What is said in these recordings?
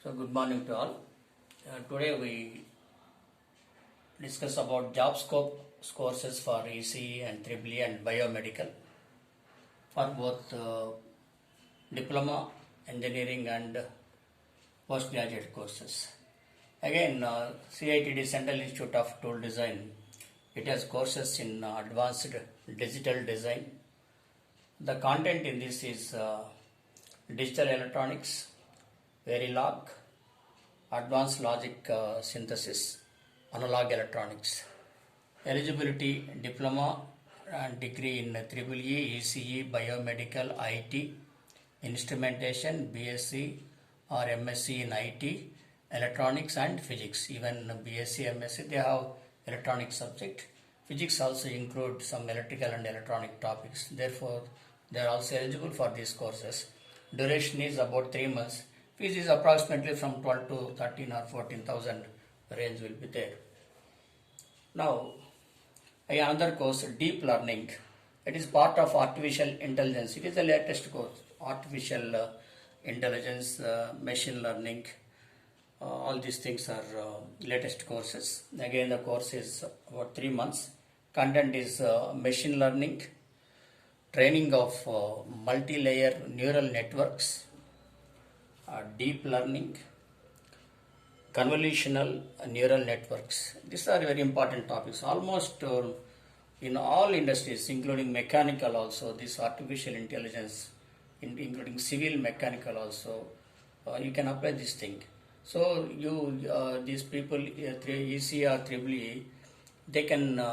So good morning to all. Today we discuss about job scope courses for ECE and EEE and biomedical for both diploma, engineering and postgraduate courses. Again, CITD Central Institute of Tool Design, it has courses in advanced digital design. The content in this is digital electronics, Verilog, advanced logic synthesis, analog electronics. Eligibility diploma and degree in EEE, ECE, biomedical, IT, instrumentation, BSc or MSc in IT, electronics and physics. Even BSc, MSc, they have electronic subject. Physics also include some electrical and electronic topics. Therefore, they are also eligible for these courses. Duration is about 3 months. Fees is approximately from 12 to 13 or 14,000 range will be there. Now, another course, deep learning. It is part of artificial intelligence. It is the latest course. Artificial intelligence, machine learning, all these things are latest courses. Again, the course is about 3 months. Content is machine learning, training of multi-layer neural networks, deep learning, convolutional neural networks. These are very important topics. Almost in all industries, including mechanical also, this artificial intelligence, including civil mechanical also, you can apply this thing. So these people, EC or EEE, they can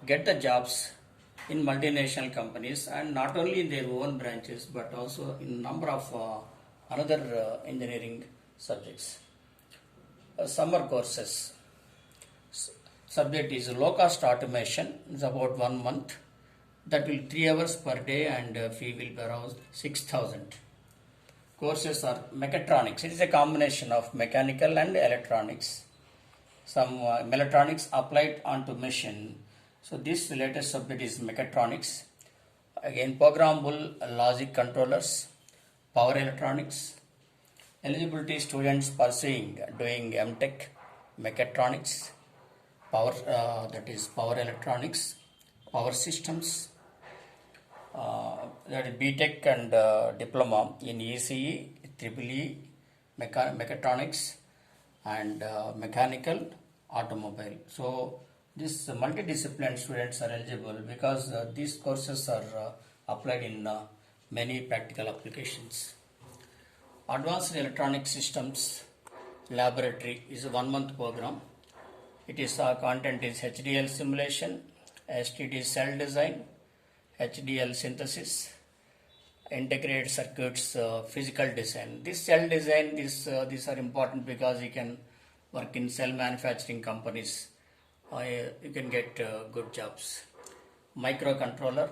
get the jobs in multinational companies, and not only in their own branches but also in number of another engineering subjects. Summer courses. Subject is low cost automation. It's about 1 month. That will 3 hours per day and fee will be around 6,000. Courses are mechatronics. It is a combination of mechanical and electronics. Some electronics applied onto machine. So this latest subject is mechatronics. Again, programmable logic controllers, power electronics. Eligibility students pursuing doing MTech, mechatronics, power that is power electronics, power systems, that is BTech and diploma in ECE, EEE, mechatronics and mechanical, automobile. So these multidisciplinary students are eligible because these courses are applied in many practical applications. Advanced Electronic Systems Laboratory is a 1 month program. It is content is HDL simulation, STD cell design, HDL synthesis, integrated circuits, physical design. This cell design, these are important because you can work in cell manufacturing companies. You can get good jobs. Microcontroller,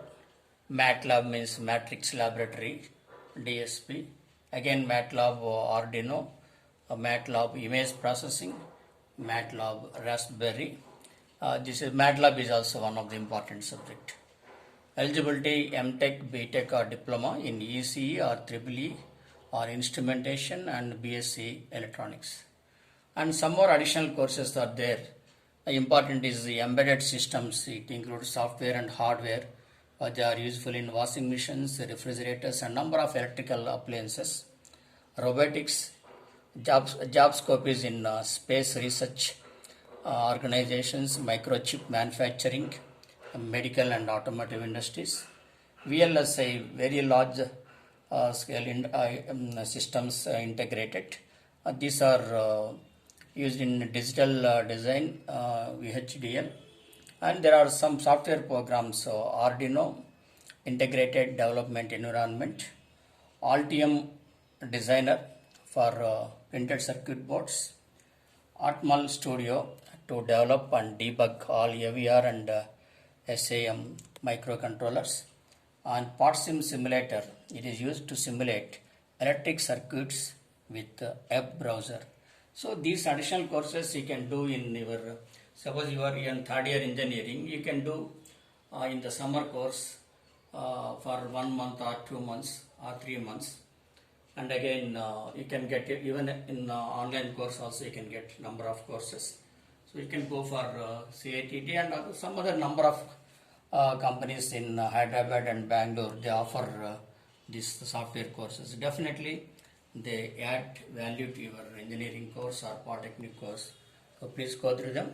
MATLAB means Matrix Laboratory, DSP. Again, MATLAB Arduino, MATLAB image processing, MATLAB Raspberry. This is MATLAB is also one of the important subject. Eligibility MTech, BTech or diploma in ECE or EEE or instrumentation and BSc electronics. And some more additional courses are there. Important is the embedded systems. It includes software and hardware. They are useful in washing machines, refrigerators and number of electrical appliances. Robotics, job scope is in space research organizations, microchip manufacturing, medical and automotive industries. VLSI, very large scale systems integrated. These are used in digital design, VHDL. And there are some software programs, so Arduino, Integrated Development Environment, Altium Designer for printed circuit boards, Atmel Studio to develop and debug all AVR and SAM microcontrollers, and PartSim Simulator. It is used to simulate electric circuits with web browser. So these additional courses you can do in your, suppose you are in third year engineering, you can do in the summer course for 1 month or 2 months or 3 months. and again you can get it even in online course also. You can get number of courses, so you can go for CITT and some other number of companies in Hyderabad and Bangalore. They offer these software courses. Definitely they add value to your engineering course or polytechnic course, so please go through them.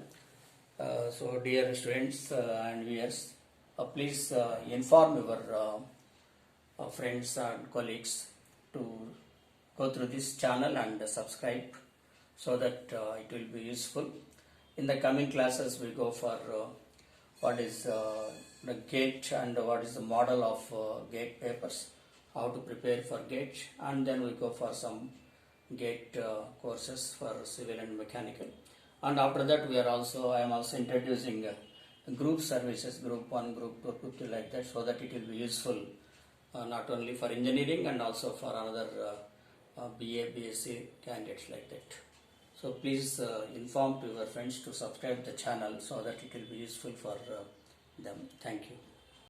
So dear students and viewers, please inform your friends and colleagues to go through this channel and subscribe, so that it will be useful. In the coming classes we go for what is the GATE and what is the model of GATE papers, how to prepare for GATE, and then we go for some GATE courses for civil and mechanical. And after that I am also introducing group services, group 1, group 2, group 3, like that, so that it will be useful not only for engineering and also for another BA, BSc candidates, like that. So please inform to your friends to subscribe the channel, so that it will be useful for them. Thank you.